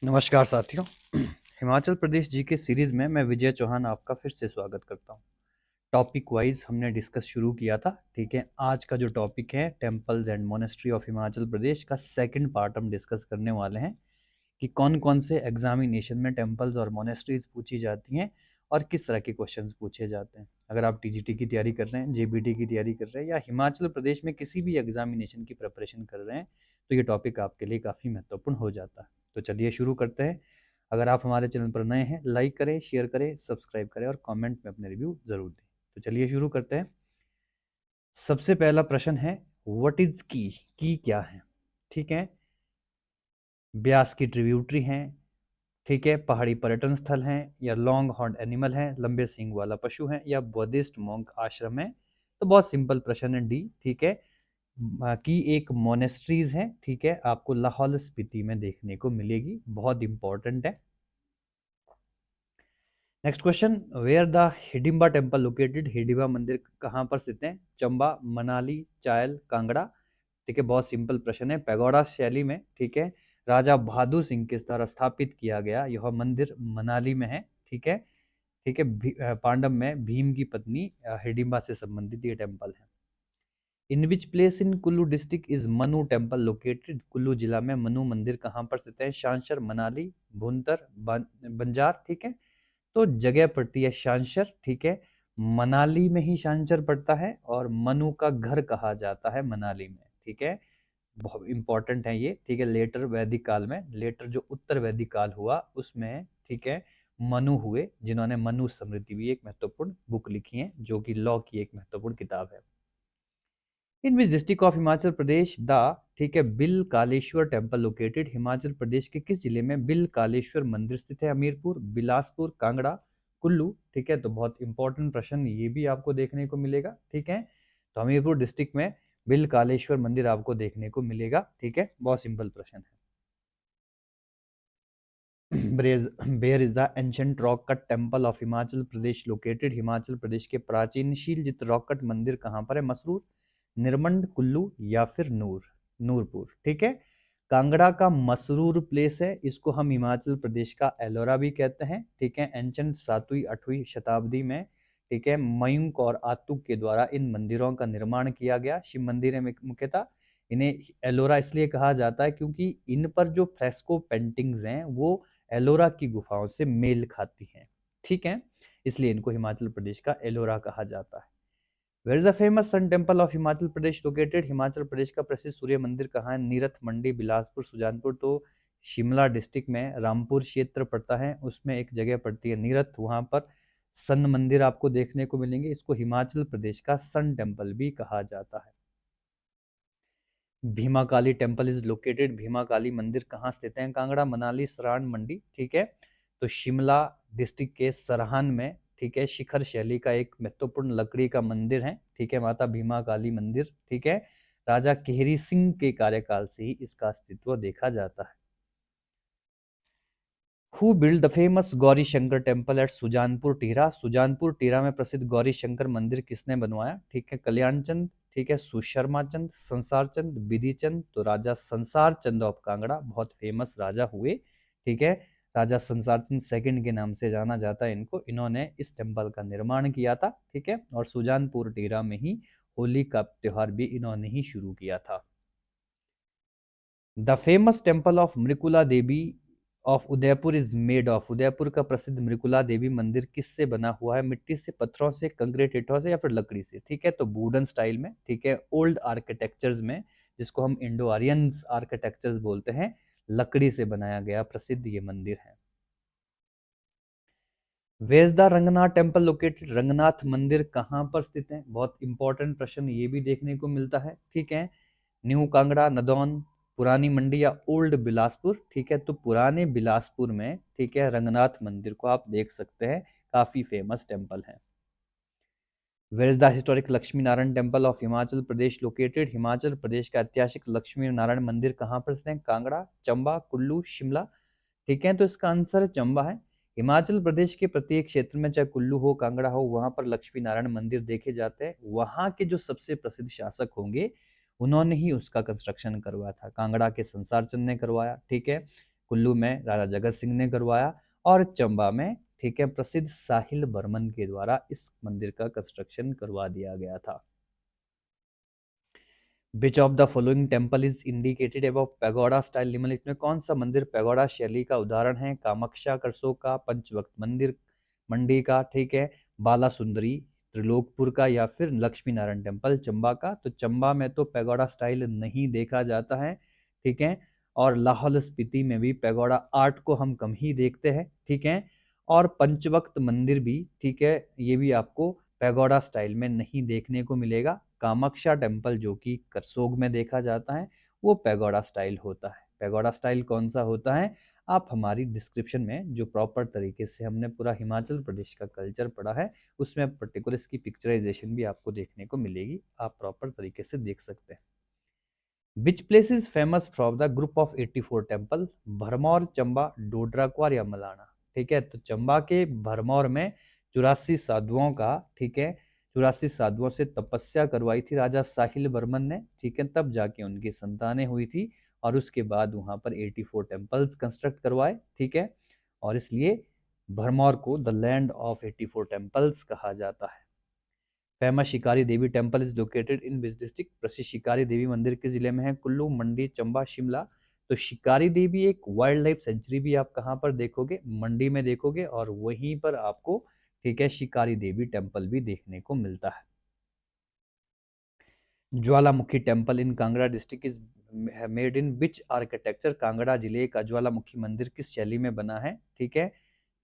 नमस्कार साथियों। हिमाचल प्रदेश जी के सीरीज में मैं विजय चौहान आपका फिर से स्वागत करता हूँ। टॉपिक वाइज हमने डिस्कस शुरू किया था। ठीक है, आज का जो टॉपिक है temples and monastery of Himachal Pradesh का सेकंड पार्ट हम डिस्कस करने वाले हैं कि कौन कौन से एग्जामिनेशन में टेम्पल्स और मोनेस्ट्रीज पूछी जाती हैं और किस तरह के क्वेश्चंस पूछे जाते हैं। अगर आप टीजीटी की तैयारी कर रहे हैं, जेबीटी की तैयारी कर रहे हैं या हिमाचल प्रदेश में किसी भी एग्जामिनेशन की प्रिपरेशन कर रहे हैं तो ये टॉपिक आपके लिए काफ़ी महत्वपूर्ण हो जाता है। तो चलिए शुरू करते हैं। अगर आप हमारे चैनल पर नए हैं, लाइक करें, शेयर करें, सब्सक्राइब करें और कमेंट में अपने रिव्यू ज़रूर दें। तो चलिए शुरू करते हैं। सबसे पहला प्रश्न है, व्हाट इज की क्या है? ठीक है, ब्यास की ट्रिब्यूटरी हैं, ठीक है, पहाड़ी पर्यटन स्थल हैं, या लॉन्ग हॉर्न एनिमल है, लंबे सींग वाला पशु है, या बुद्धिस्ट मॉन्क आश्रम है। तो बहुत सिंपल प्रश्न है डी। ठीक है, बाकी एक मोनेस्ट्रीज है, ठीक है, आपको लाहौल स्पीति में देखने को मिलेगी, बहुत इंपॉर्टेंट है। Next question, where the Hidimba temple located? Hidimba मंदिर कहाँ पर स्थित है? चंबा, मनाली, चायल, कांगड़ा। ठीक है, बहुत सिंपल प्रश्न है। पैगोडा शैली में, ठीक है, राजा बहादुर सिंह के द्वारा स्थापित किया गया यह मंदिर मनाली में है। ठीक है, ठीक है, पांडव में भीम की पत्नी हिडिंबा से संबंधित ये टेम्पल है। In which place in Kullu district is Manu temple located? Kullu जिला में मनु मंदिर कहाँ पर स्थित है? शांसर, मनाली, भुंतर, बंजार। ठीक है, तो जगह पड़ती है शांसर। ठीक है, मनाली में ही शांसर पड़ता है और मनु का घर कहा जाता है मनाली में। ठीक है, बहुत इंपॉर्टेंट है ये। ठीक है, लेटर वैदिक काल में, लेटर जो उत्तर वैदिक काल हुआ उसमें, ठीक है, मनु हुए जिन्होंने मनु स्मृति भी एक महत्वपूर्ण बुक लिखी है जो कि लॉ की एक महत्वपूर्ण किताब है। In which district of Himachal Pradesh the, ठीक है, बिल कालेश्वर टेम्पल लोकेटेड? हिमाचल प्रदेश के किस जिले में बिल कालेश्वर मंदिर स्थित है? हमीरपुर, बिलासपुर, कांगड़ा, कुल्लू। ठीक है, तो बहुत इंपॉर्टेंट प्रश्न ये भी आपको देखने को मिलेगा। ठीक है, तो हमीरपुर डिस्ट्रिक्ट में बिल कालेश्वर मंदिर आपको देखने को मिलेगा। ठीक है, बहुत सिंपल प्रश्न है। Where is the ancient rock cut temple of Himachal Pradesh located? Himachal Pradesh के प्राचीन शीलजित रॉक कट मंदिर कहाँ पर है? मसरूर, निरमंड, कुल्लू या फिर नूरपुर। ठीक है, कांगड़ा का मसरूर प्लेस है, इसको हम हिमाचल प्रदेश का एलोरा भी कहते हैं। ठीक है, एंशंट 7वीं 8वीं शताब्दी में, ठीक है, मयूंक और आतुक के द्वारा इन मंदिरों का निर्माण किया गया। शिव मंदिर है मुख्यतः। इन्हें एलोरा इसलिए कहा जाता है क्योंकि इन पर जो फ्रेस्को पेंटिंग्स हैं वो एलोरा की गुफाओं से मेल खाती हैं। ठीक है, इसलिए इनको हिमाचल प्रदेश का एलोरा कहा जाता है। Where is the famous sun temple of Himachal Pradesh located? Himachal Pradesh का प्रसिद्ध सूर्य मंदिर कहाँ है? नीरथ, मंडी, बिलासपुर, सुजानपुर। तो शिमला डिस्ट्रिक्ट में रामपुर क्षेत्र पड़ता है, उसमें एक जगह पड़ती है नीरथ, वहां पर सन मंदिर आपको देखने को मिलेंगे। इसको हिमाचल प्रदेश का सन टेम्पल भी कहा जाता है। भीमा काली टेम्पल इज लोकेटेड? भीमा काली मंदिर कहाँ स्थित है? कांगड़ा, मनाली, सरान, मंडी। ठीक है, तो शिमला डिस्ट्रिक्ट के सरहान में, ठीक है, शिखर शैली का एक महत्वपूर्ण लकड़ी का मंदिर है। ठीक है, माता भीमा काली मंदिर। ठीक है, राजा केहरी सिंह के कार्यकाल से ही इसका अस्तित्व देखा जाता है। Who build the famous Gauri Shankar temple at Sujanpur Tira? Sujanpur Tira में प्रसिद्ध गौरी शंकर मंदिर किसने बनवाया? ठीक है, कल्याण चंद, ठीक है, सुशर्मा चंद, संसार चंद, विधि चंद। तो राजा संसार चंद ऑफ कांगड़ा बहुत फेमस राजा हुए। ठीक है, राजा संसार चंद सेकंड के नाम से जाना जाता है इनको। इन्होंने इस टेम्पल का निर्माण किया था। ठीक है, और सुजानपुर टीरा में ही होली का त्योहार भी इन्होंने ही शुरू किया था। The famous temple of Mrikula Devi of Udaipur is made of? Udaipur का प्रसिद्ध मृकुला देवी मंदिर किससे बना हुआ है? मिट्टी से, पत्थरों से, कंक्रीट ईंटों से या फिर लकड़ी से? ठीक है, तो वुडन स्टाइल में। ठीक है, ओल्ड आर्किटेक्चर्स में, जिसको हम इंडो आर्यंस आर्किटेक्चर्स बोलते हैं, लकड़ी से बनाया गया प्रसिद्ध ये मंदिर है। Where the Ranganath temple located? Ranganath मंदिर कहाँ पर स्थित है? बहुत इंपॉर्टेंट प्रश्न ये भी देखने को मिलता है। ठीक है, न्यू कांगड़ा, नदौन, पुरानी मंडी या ओल्ड बिलासपुर? ठीक है, तो पुराने बिलासपुर में, ठीक है, रंगनाथ मंदिर को आप देख सकते हैं, काफी फेमस टेम्पल है। Where is the historic Lakshmi Narayan temple of Himachal Pradesh located? Himachal Pradesh का ऐतिहासिक लक्ष्मी नारायण मंदिर कहाँ पर स्थित है? कांगड़ा, चंबा, कुल्लू, शिमला। ठीक है, तो इसका आंसर चंबा है। हिमाचल प्रदेश के प्रत्येक क्षेत्र में, चाहे कुल्लू हो, कांगड़ा हो, वहां पर लक्ष्मी नारायण मंदिर देखे जाते हैं। वहां के जो सबसे प्रसिद्ध शासक होंगे उन्होंने ही उसका कंस्ट्रक्शन करवाया था। कांगड़ा के संसार चंद ने करवाया। ठीक है, कुल्लू में राजा जगत सिंह ने करवाया और चंबा में ठीक है प्रसिद्ध साहिल बर्मन के द्वारा इस मंदिर का कंस्ट्रक्शन करवा दिया गया था। Which of the following temple is indicated above pagoda style, निम्नलिखित में कौन सा मंदिर पैगोडा शैली का उदाहरण है? कामाख्या करसोग का, पंचवक्त मंदिर मंडी का, ठीक है, बाला सुंदरी त्रिलोकपुर का, या फिर लक्ष्मी नारायण टेम्पल चंबा का। तो चंबा में तो पैगोडा स्टाइल नहीं देखा जाता है, ठीक है, और लाहौल स्पीति में भी पैगोडा आर्ट को हम कम ही देखते हैं, ठीक है, और पंचवक्त मंदिर भी ठीक है ये भी आपको पैगोडा स्टाइल में नहीं देखने को मिलेगा। कामाख्या टेम्पल जो कि करसोग में देखा जाता है वो पैगोडा स्टाइल होता है। पैगोडा स्टाइल कौन सा होता है? आप हमारी डिस्क्रिप्शन में जो प्रॉपर तरीके से हमने पूरा हिमाचल प्रदेश का कल्चर पढ़ा है उसमें पर्टिकुलर इसकी पिक्चराइजेशन भी आपको देखने को मिलेगी, आप प्रॉपर तरीके से देख सकते हैं। Which place is famous from the group of 84 temple? Bharmour, Chamba, Dodra Kwar या मलाना? ठीक है, तो चंबा के भरमौर में 84 साधुओं का, ठीक है, 84 साधुओं से तपस्या करवाई थी राजा साहिल बर्मन ने, ठीक है, तब जाके उनकी संतानें हुई थी और उसके बाद वहां पर 84 टेम्पल्स कंस्ट्रक्ट करवाए, ठीक है, और इसलिए भरमौर को द लैंड ऑफ 84 टेम्पल्स कहा जाता है। Famous Shikari Devi temple is located in which district? प्रसिद्ध शिकारी देवी मंदिर किस जिले में है? कुल्लू, मंडी, चंबा, शिमला। तो शिकारी देवी एक वाइल्ड लाइफ सेंचुरी भी आप कहाँ पर देखोगे? मंडी में देखोगे, और वहीं पर आपको ठीक है शिकारी देवी टेम्पल भी देखने को मिलता है। ज्वालामुखी temple in Kangra district is made in which architecture? Kangra जिले का ज्वालामुखी मंदिर किस शैली में बना है? ठीक है,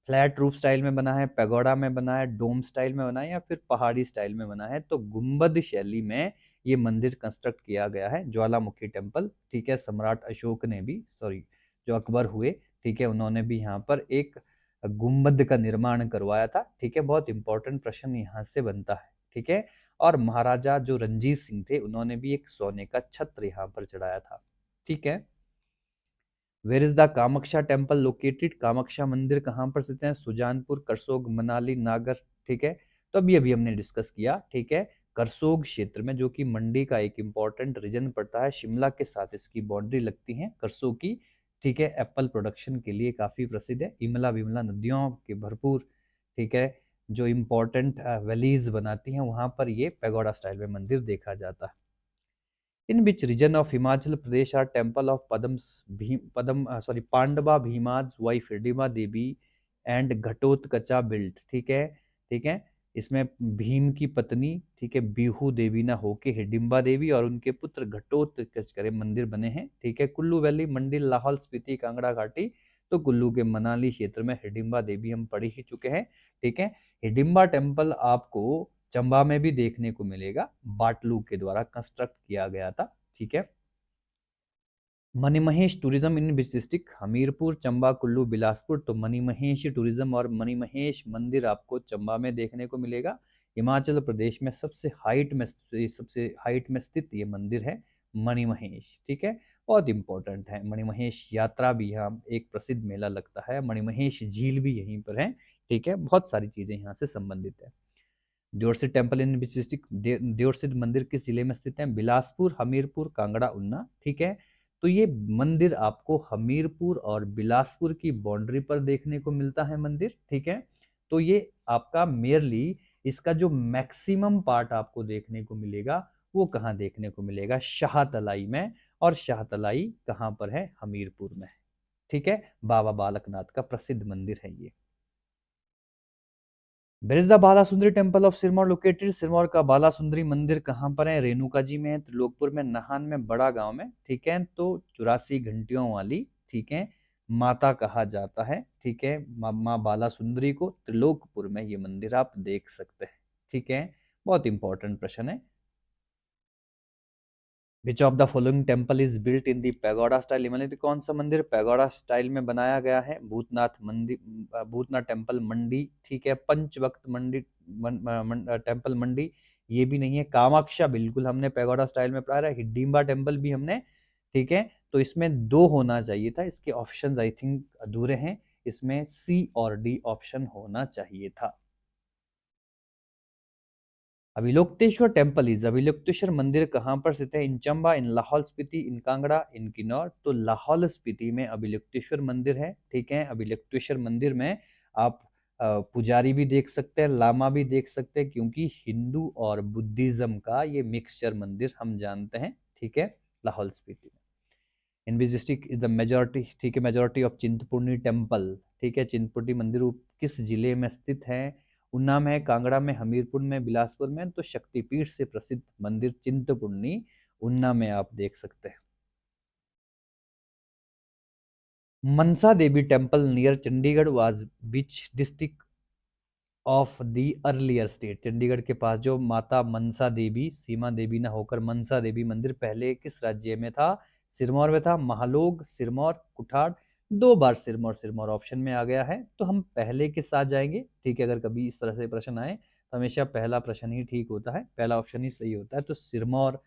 फ्लैट रूफ स्टाइल में बना है, पैगोडा में बना है, डोम स्टाइल में बना है, या फिर पहाड़ी स्टाइल में बना है? तो गुंबद शैली में ये मंदिर कंस्ट्रक्ट किया गया है ज्वालामुखी टेम्पल, ठीक है। सम्राट अशोक ने भी, सॉरी जो अकबर हुए, ठीक है, उन्होंने भी यहाँ पर एक गुंबद का निर्माण करवाया था, ठीक है। बहुत इंपॉर्टेंट प्रश्न यहाँ से बनता है, ठीक है। और महाराजा जो रंजीत सिंह थे उन्होंने भी एक सोने का छत्र यहाँ पर चढ़ाया था, ठीक है। Where is the Kamakhya temple located? Kamakhya मंदिर कहाँ पर स्थित है? सुजानपुर, करसोग, मनाली, नागर, ठीक है। तो अभी अभी हमने डिस्कस किया, ठीक है, करसोग क्षेत्र में जो कि मंडी का एक इंपॉर्टेंट रीजन पड़ता है, शिमला के साथ इसकी बाउंड्री लगती है करसोग की, ठीक है। एप्पल प्रोडक्शन के लिए काफी प्रसिद्ध है, इमला विमला नदियों के भरपूर, ठीक है, जो इम्पोर्टेंट वैलीज बनाती हैं वहां पर ये पैगोडा स्टाइल में मंदिर देखा जाता है। In which region of Himachal Pradesh are temple of Pandava Bhima's wife Hidimba Devi and Ghatotkacha built? ठीक है, ठीक है, इसमें भीम की पत्नी, ठीक है, बिहू देवी ना होके हिडिंबा देवी और उनके पुत्र घटोत्कच करे मंदिर बने हैं, ठीक है। कुल्लू वैली, मंडी, लाहौल स्पीति, कांगड़ा घाटी। तो कुल्लू के मनाली क्षेत्र में हिडिंबा देवी हम पढ़ ही चुके हैं, ठीक है। हिडिंबा टेम्पल आपको चंबा में भी देखने को मिलेगा, बाटलू के द्वारा कंस्ट्रक्ट किया गया था, ठीक है। Manimahesh tourism in which district? Hamirpur, Chamba, Kullu, Bilaspur. तो मणिमहेश टूरिज्म और मणिमहेश मंदिर आपको चंबा में देखने को मिलेगा। हिमाचल प्रदेश में सबसे हाइट में स्थित ये मंदिर है मणिमहेश, ठीक है। बहुत इंपॉर्टेंट है, मणिमहेश यात्रा भी यहाँ एक प्रसिद्ध मेला लगता है, मणिमहेश झील भी यहीं पर है, ठीक है। बहुत सारी चीजें यहाँ से संबंधित है। देओरसिद टेम्पल इन विच डिस्ट्रिक्ट? देओरसिद मंदिर किस जिले में स्थित है? बिलासपुर, हमीरपुर, कांगड़ा, उन्ना, ठीक है। तो ये मंदिर आपको हमीरपुर और बिलासपुर की बाउंड्री पर देखने को मिलता है मंदिर, ठीक है। तो ये आपका मेयरली इसका जो मैक्सिमम पार्ट आपको देखने को मिलेगा वो कहाँ देखने को मिलेगा? शाहतलाई में। और शाहतलाई कहाँ पर है? हमीरपुर में, ठीक है। बाबा बालकनाथ का प्रसिद्ध मंदिर है ये। Where is the Bala Sundari temple of Sirmaur located? Sirmaur का बाला सुंदरी मंदिर कहाँ पर है? रेणुका जी में है, त्रिलोकपुर में, नाहन में, बड़ा गांव में, ठीक है। तो 84 घंटियों वाली, ठीक है, माता कहा जाता है, ठीक है, माँ बाला सुंदरी को त्रिलोकपुर में ये मंदिर आप देख सकते हैं, ठीक है। बहुत इंपॉर्टेंट प्रश्न है। Which of the following temple is built in the pagoda style? निम्नलिखित कौन सा मंदिर पैगोडा स्टाइल में बनाया गया है? भूतनाथ मंदिर, भूतनाथ टेम्पल मंडी, ठीक है। पंचवक्त मंडी टेम्पल मंडी ये भी नहीं है। कामाख्या बिल्कुल हमने पैगोडा स्टाइल में पढ़ा है। हिडिंबा टेम्पल भी हमने, ठीक है। तो इसमें दो होना चाहिए था, इसके ऑप्शंस आई थिंक अधूरे हैं, इसमें सी और डी ऑप्शन होना चाहिए था। अभिलोक्तेश्वर टेम्पल इज, अभिलोक्तेश्वर मंदिर कहाँ पर स्थित है? इन चंबा, इन लाहौल स्पीति, इन कांगड़ा, इन किन्नौर। तो लाहौल स्पीति में अभिलोक्तेश्वर मंदिर है, ठीक है। अभिलोक्तेश्वर मंदिर में आप पुजारी भी देख सकते हैं, लामा भी देख सकते हैं, क्योंकि हिंदू और बुद्धिज्म का ये मिक्सचर मंदिर हम जानते हैं, ठीक है, लाहौल स्पीति में। In which district is the majority, ठीक है, मेजोरिटी ऑफ चिंतपूर्णी टेम्पल, ठीक है। चिंतपूर्णी मंदिर किस जिले में स्थित है? उन्ना में, कांगड़ा में, हमीरपुर में, बिलासपुर में। तो शक्तिपीठ से प्रसिद्ध मंदिर चिंतपूर्णी उन्ना में आप देख सकते हैं। Mansa Devi temple near Chandigarh was which district of the earlier state? Chandigarh के पास जो माता मनसा देवी, सीमा देवी ना होकर मनसा देवी मंदिर पहले किस राज्य में था? सिरमौर में था। महालोग, सिरमौर, कुठाड़। दो बार सिरमौर सिरमौर ऑप्शन में आ गया है, तो हम पहले के साथ जाएंगे, ठीक है। अगर कभी इस तरह से प्रश्न आए तो हमेशा पहला प्रश्न ही ठीक होता है, पहला ऑप्शन ही सही होता है। तो सिरमौर,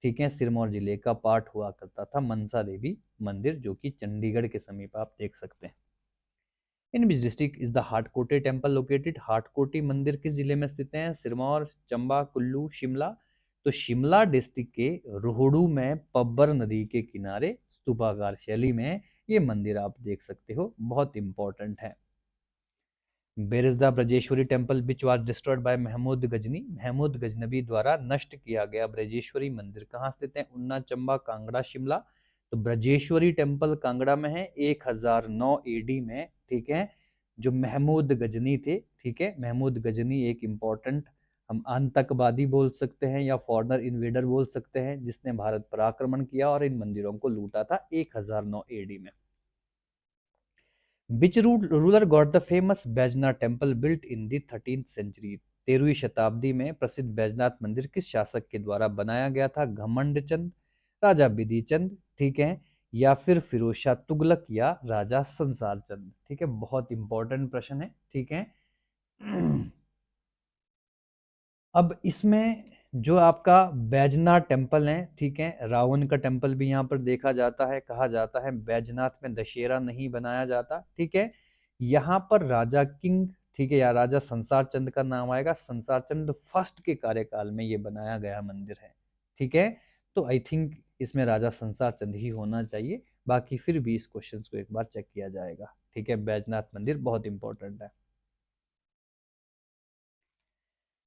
ठीक है, सिरमौर जिले का पार्ट हुआ करता था मनसा देवी मंदिर, जो कि चंडीगढ़ के समीप आप देख सकते हैं। In which district is the Hatkoti temple located? Hatkoti मंदिर किस जिले में स्थित है? सिरमौर, चंबा, कुल्लू, शिमला। तो शिमला डिस्ट्रिक्ट के रोहड़ू में पब्बर नदी के किनारे स्तूपाकार शैली में ये मंदिर आप देख सकते हो, बहुत इंपॉर्टेंट है। Where is the Brajeshwari temple which was destroyed by Mahmud Ghazni? Mahmud Ghaznavi द्वारा नष्ट किया गया ब्रजेश्वरी मंदिर कहाँ स्थित है? उन्ना, चंबा, कांगड़ा, शिमला। तो ब्रजेश्वरी टेम्पल कांगड़ा में है, 1009 एडी में, ठीक है। जो महमूद गजनी थे, ठीक है, महमूद गजनी एक इंपॉर्टेंट, हम आतंकवादी बोल सकते हैं या फॉरेनर इन्वेडर बोल सकते हैं, जिसने भारत पर आक्रमण किया और इन मंदिरों को लूटा था 1009 एडी में। Which ruler got the famous Baijnath temple built in the 13th century? 13वीं शताब्दी में प्रसिद्ध बैजनाथ मंदिर किस शासक के द्वारा बनाया गया था? घमंड चंद, राजा बिधि चंद, ठीक है, या फिर फिरोज शाह तुगलक, या राजा संसार चंद, ठीक है। बहुत इंपॉर्टेंट प्रश्न है, ठीक है। अब इसमें जो आपका बैजनाथ टेम्पल है, ठीक है, रावण का टेम्पल भी यहाँ पर देखा जाता है, कहा जाता है बैजनाथ में दशहरा नहीं बनाया जाता, ठीक है। यहाँ पर राजा किंग, ठीक है, या राजा संसार चंद का नाम आएगा। संसार चंद फर्स्ट के कार्यकाल में ये बनाया गया मंदिर है, ठीक है। तो आई थिंक इसमें राजा संसार चंद ही होना चाहिए, बाकी फिर भी इस क्वेश्चन को एक बार चेक किया जाएगा, ठीक है। बैजनाथ मंदिर बहुत इंपॉर्टेंट है।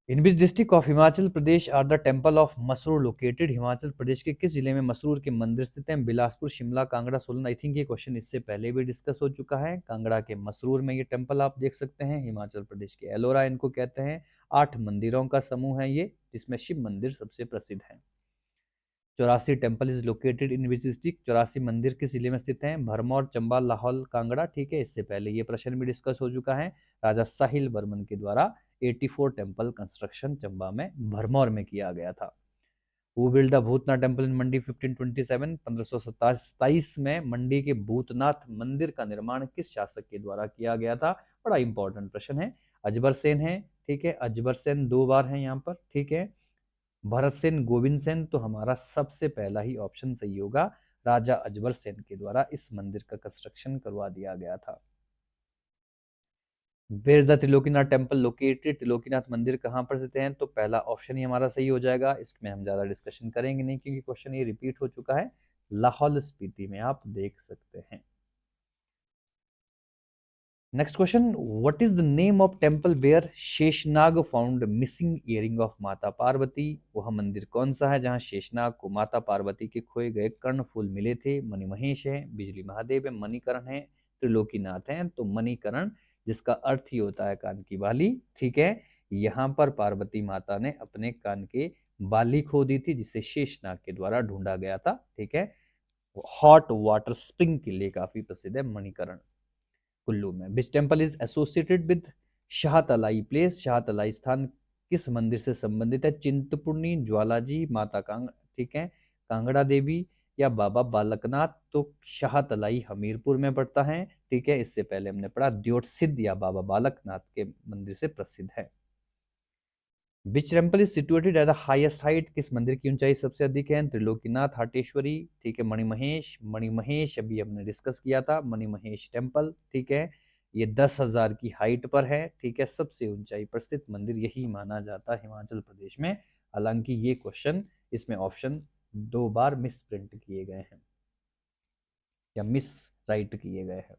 In which district of Himachal Pradesh are the temple of Masroor located? Himachal Pradesh के किस जिले में मसरूर के मंदिर स्थित हैं? बिलासपुर, शिमला, कांगड़ा, सोलन। आई थिंक ये क्वेश्चन इससे पहले भी डिस्कस हो चुका है। कांगड़ा के मसरूर में ये टेम्पल आप देख सकते हैं। हिमाचल प्रदेश के एलोरा इनको कहते हैं। 8 मंदिरों का समूह है ये, जिसमें शिव मंदिर सबसे प्रसिद्ध है। 84 temple is located in which district? 84 मंदिर किस जिले में स्थित हैं? भरमौर, चंबा, लाहौल, कांगड़ा, ठीक है। इससे पहले ये प्रश्न भी डिस्कस हो चुका है। राजा साहिल बर्मन के द्वारा 84 टेम्पल कंस्ट्रक्शन चंबा में, भरमौर में किया गया था। Who build the Bhootnath temple in Mandi 1527? 1527 में मंडी के भूतनाथ मंदिर का निर्माण किस शासक के द्वारा किया गया था? बड़ा इंपॉर्टेंट प्रश्न है। अजबर सेन है, ठीक है, अजबर सेन 2 बार है यहाँ पर, ठीक है। भरत सेन, गोविंद सेन। तो हमारा सबसे पहला ही ऑप्शन सही होगा, राजा अजबर सेन के द्वारा इस मंदिर का कंस्ट्रक्शन करवा दिया गया था। Where is the Trilokinath temple located? Trilokinath मंदिर कहाँ पर स्थित है? तो पहला ऑप्शन ही हमारा सही हो जाएगा, इसमें हम ज्यादा डिस्कशन करेंगे नहीं, क्योंकि क्वेश्चन ये रिपीट हो चुका है। लाहौल स्पीति में आप देख सकते हैं। Next question, what is the name of temple where Sheshnag found missing earring of Mata Parvati? वह मंदिर कौन सा है जहां शेषनाग को माता पार्वती के खोए गए कर्णफूल मिले थे? मणिमहेश है, बिजली महादेव है, मणिकरण है, त्रिलोकीनाथ है। तो मणिकरण, जिसका अर्थ ही होता है कान की बाली, ठीक है। यहाँ पर पार्वती माता ने अपने कान के बाली खो दी थी, जिसे शेषनाग के द्वारा ढूंढा गया था, ठीक है। हॉट वाटर स्प्रिंग के लिए काफी प्रसिद्ध है मणिकरण, कुल्लू में। Which temple is associated with Shahtalai place? Shahtalai स्थान किस मंदिर से संबंधित है? चिंतपूर्णी, ज्वालाजी, माता कांग, ठीक है, कांगड़ा देवी, या बाबा बालकनाथ। तो शाहतलाई हमीरपुर में पड़ता है, ठीक है। इससे पहले हमने पढ़ा द्योतसिद्ध या बाबा बालकनाथ के मंदिर से प्रसिद्ध है। Which temple is situated at the highest height? किस मंदिर की ऊंचाई सबसे अधिक है? त्रिलोकीनाथ, हाटेश्वरी, ठीक है, मणिमहेश। मणिमहेश अभी हमने डिस्कस किया था, मणिमहेश टेम्पल, ठीक है। ये 10,000 की हाइट पर है, ठीक है। सबसे ऊंचाई पर स्थित मंदिर यही माना जाता है हिमाचल प्रदेश में। हालांकि ये क्वेश्चन इसमें ऑप्शन 2 बार मिस प्रिंट किए गए हैं या मिस राइट किए गए हैं।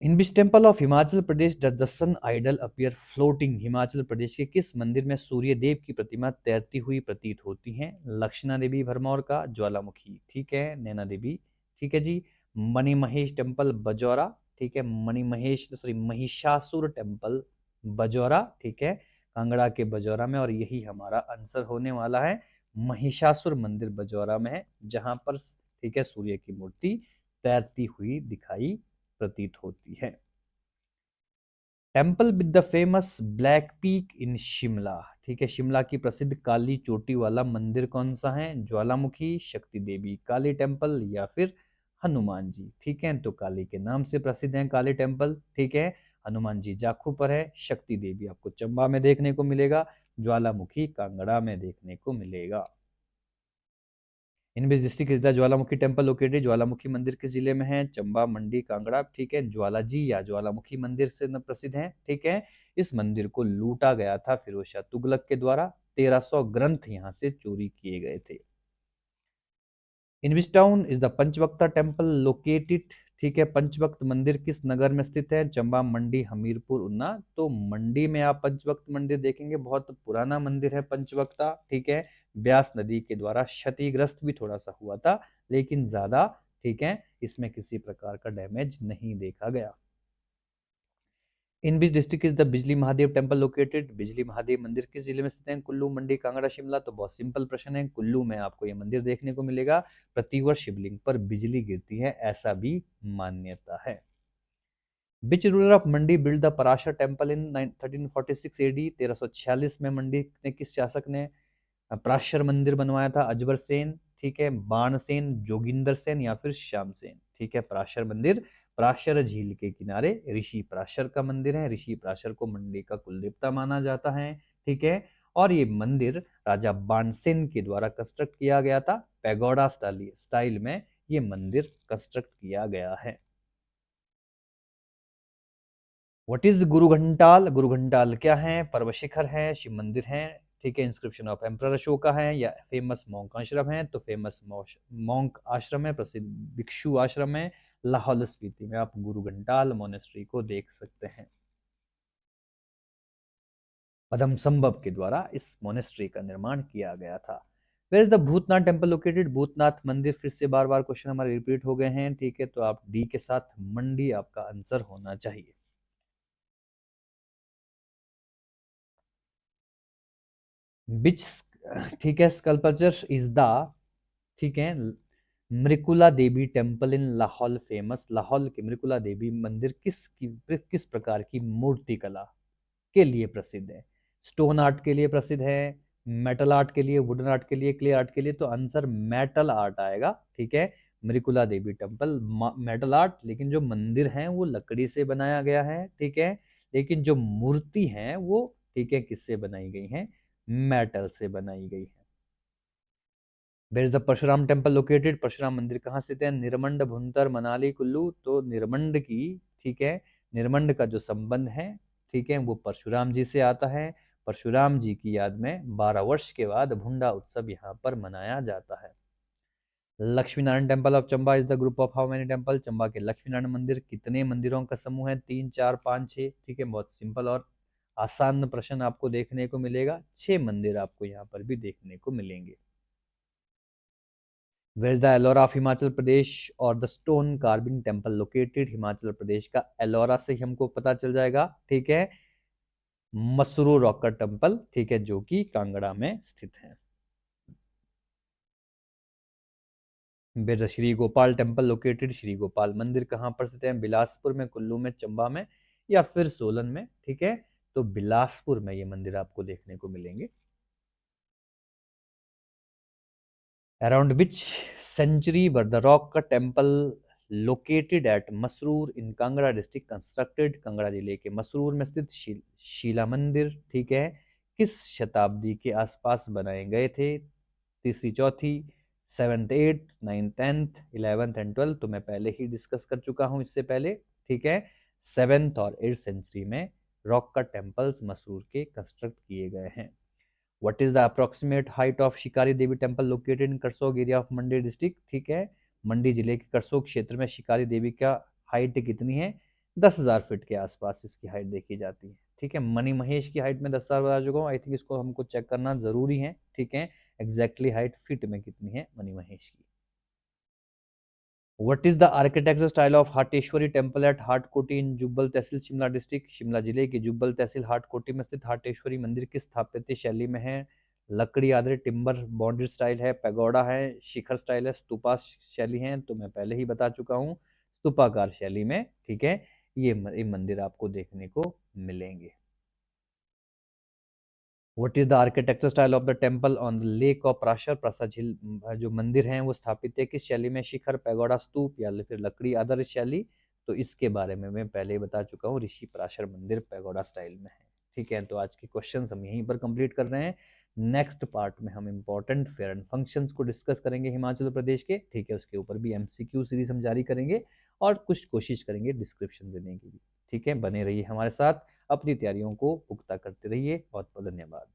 In which temple of Himachal Pradesh does the sun idol appear floating? Himachal Pradesh के किस मंदिर में सूर्य देव की प्रतिमा तैरती हुई प्रतीत होती है? लक्षणा देवी भरमौर का ज्वालामुखी, ठीक है। नैना देवी, ठीक है जी। मणिमहेश टेम्पल बजौरा, ठीक है। मणिमहेश सॉरी महिषासुर टेम्पल बजौरा, ठीक है, कांगड़ा के बजौरा में। और यही हमारा आंसर होने वाला है, महिषासुर मंदिर बजौरा में है, जहां पर ठीक है सूर्य की मूर्ति तैरती हुई दिखाई प्रतीत होती है। Temple with the famous black peak in Shimla, ठीक है। शिमला की प्रसिद्ध काली चोटी वाला मंदिर कौन सा है? ज्वालामुखी, शक्ति देवी, काली टेम्पल या फिर हनुमान जी, ठीक है। तो काली के नाम से प्रसिद्ध है काली टेम्पल, ठीक है। हनुमान जी जाखू पर है, शक्ति देवी आपको चंबा में देखने को मिलेगा, ज्वालामुखी कांगड़ा में देखने को मिलेगा। इन which district is the Jwalamukhi temple located? ज्वालामुखी मंदिर किस जिले में है? चंबा, मंडी, कांगड़ा, ठीक है। ज्वालाजी या ज्वालामुखी मंदिर से प्रसिद्ध है, ठीक है। इस मंदिर को लूटा गया था फिरोज शाह तुगलक के द्वारा। 1300 ग्रंथ यहाँ से चोरी किए गए थे। In which town is the Panchvaktra temple located? ठीक है, पंचवक्त मंदिर किस नगर में स्थित है? चंबा, मंडी, हमीरपुर, उन्ना। तो मंडी में आप पंचवक्त मंदिर देखेंगे, बहुत पुराना मंदिर है पंचवक्ता, ठीक है। ब्यास नदी के द्वारा क्षतिग्रस्त भी थोड़ा सा हुआ था, लेकिन ज्यादा, ठीक है, इसमें किसी प्रकार का डैमेज नहीं देखा गया। इन विच डिस्ट्रिक्ट इज द बिजली महादेव टेम्पल लोकेटेड? बिजली महादेव मंदिर किस जिले में स्थित है? कुल्लू, मंडी, कांगड़ा, शिमला। तो बहुत सिंपल प्रश्न है, कुल्लू में आपको ये मंदिर देखने को मिलेगा। प्रतिवर्ष शिवलिंग पर बिजली गिरती है, ऐसा भी मान्यता है। Which ruler of Mandi build the Parashar temple in 1346 AD? 1346 में मंडी ने किस शासक ने पराशर मंदिर बनवाया था? अजबर सेन, ठीक है, बाणसेन, जोगिंदर सेन या फिर श्यामसेन, ठीक है। पराशर मंदिर पराशर झील के किनारे ऋषि पराशर का मंदिर है। ऋषि पराशर को मंडी का कुलदेवता माना जाता है, ठीक है। और ये मंदिर राजा बाणसेन के द्वारा कंस्ट्रक्ट किया गया था। पैगोडा स्टाइल में ये मंदिर कंस्ट्रक्ट किया गया है। व्हाट इज गुरु घंटाल? गुरु घंटाल क्या है? पर्व शिखर है, शिव मंदिर है, ठीक है। इंस्क्रिप्शन ऑफ एम्परर अशोका है या फेमस मॉन्क आश्रम है? तो फेमस मॉन्क आश्रम है, प्रसिद्ध भिक्षु आश्रम है। लाहौल स्पीति में आप गुरु घंटाल मोनेस्ट्री को देख सकते हैं। पद्म संभव के द्वारा इस मोनेस्ट्री का निर्माण किया गया था। Where is the Bhootnath temple located? Bhootnath मंदिर, फिर से बार बार क्वेश्चन हमारे रिपीट हो गए हैं, ठीक है। तो आप डी के साथ मंडी आपका आंसर होना चाहिए। विच, ठीक है, स्कल्पचर इज द, ठीक है, Mrikula Devi temple in Lahaul famous? Lahaul के मृकुला देवी मंदिर किस प्रकार की मूर्ति कला के लिए प्रसिद्ध है? स्टोन आर्ट के लिए प्रसिद्ध है, मेटल आर्ट के लिए, वुडन आर्ट के लिए, क्ले आर्ट के लिए? तो आंसर मेटल आर्ट आएगा, ठीक है। Mrikula Devi temple metal art, लेकिन जो मंदिर है वो लकड़ी से बनाया गया है, ठीक है। लेकिन जो मूर्ति है वो, ठीक है, किससे बनाई गई है? मेटल से बनाई गई है। Where is the Parshuram temple located? Parshuram मंदिर कहाँ स्थित है? निरमंड, भुंतर, मनाली, कुल्लू। तो निरमंड की, ठीक है, निरमंड का जो संबंध है, ठीक है, वो परशुराम जी से आता है। परशुराम जी की याद में 12 वर्ष के बाद भुंडा उत्सव यहाँ पर मनाया जाता है। Lakshmi Narayan temple of Chamba is the group of how many temple? Chamba के लक्ष्मी नारायण मंदिर कितने मंदिरों का समूह है? 3, 4, 5, 6, ठीक है। बहुत सिंपल और आसान प्रश्न आपको देखने को मिलेगा। 6 मंदिर आपको यहाँ पर भी देखने को मिलेंगे। Where is the Ellora of Himachal Pradesh और the stone carving temple located? Himachal Pradesh का एलोरा से ही हमको पता चल जाएगा, ठीक है। मसरू रॉकर टेम्पल, ठीक है, जो कि कांगड़ा में स्थित है। Where Shri Gopal temple located? Shri Gopal मंदिर कहाँ पर स्थित है? बिलासपुर में, कुल्लू में, चंबा में या फिर सोलन में, ठीक है। तो बिलासपुर में ये मंदिर आपको देखने को मिलेंगे। Around which century were the rock temple located at Masroor in Kangra district constructed? Kangra जिले के मसरूर में स्थित शिला मंदिर, ठीक है, किस शताब्दी के आसपास बनाए गए थे? तीसरी, चौथी, 7th 8th 9th 10th 11th and 12th तो मैं पहले ही डिस्कस कर चुका हूं इससे पहले, ठीक है। 7th और 8th सेंचुरी में रॉक का टेम्पल्स मसरूर के कंस्ट्रक्ट किए गए हैं। What is the approximate height of Shikari Devi temple located in Karsog area of Mandi district, ठीक है। मंडी जिले के करसोग क्षेत्र में शिकारी देवी का हाइट कितनी है? 10,000 फीट के आसपास इसकी हाइट देखी जाती है, ठीक है। मणि महेश की हाइट में 10,000 बता चुका हूँ, आई थिंक इसको हमको चेक करना जरूरी है, ठीक है। एग्जैक्टली हाइट फीट में कितनी है मणि महेश की। What is the architecture style of Hateshwari temple at Hatkoti in Jubbal tehsil Shimla district? Shimla जिले की जुब्बल तहसील हाटकोटी में स्थित हाटेश्वरी मंदिर किस स्थापत्य शैली में है? लकड़ी आधारित टिम्बर बॉन्डेड स्टाइल है, पैगोडा है, शिखर स्टाइल है, स्तूपा शैली है? तो मैं पहले ही बता चुका हूँ स्तूपाकार शैली में, ठीक है। ये मंदिर आपको देखने को मिलेंगे। What is the architecture style of the temple on the lake of Prashar? प्रासा झील जो मंदिर हैं वो स्थापित है किस शैली में? शिखर, पैगोडा, स्तूप या फिर लकड़ी आधारित शैली? तो इसके बारे में मैं पहले ही बता चुका हूँ, ऋषि पराशर मंदिर पैगोडा स्टाइल में है, ठीक है। तो आज के क्वेश्चंस हम यहीं पर कंप्लीट कर रहे हैं। नेक्स्ट पार्ट में हम इंपॉर्टेंट फेयर एंड फंक्शंस को डिस्कस करेंगे हिमाचल प्रदेश के, ठीक है। उसके ऊपर भी एमसीक्यू सीरीज हम जारी करेंगे और कुछ कोशिश करेंगे डिस्क्रिप्शन देने की भी, ठीक है। बने रहिए हमारे साथ, अपनी तैयारियों को पुख्ता करते रहिए। बहुत बहुत धन्यवाद।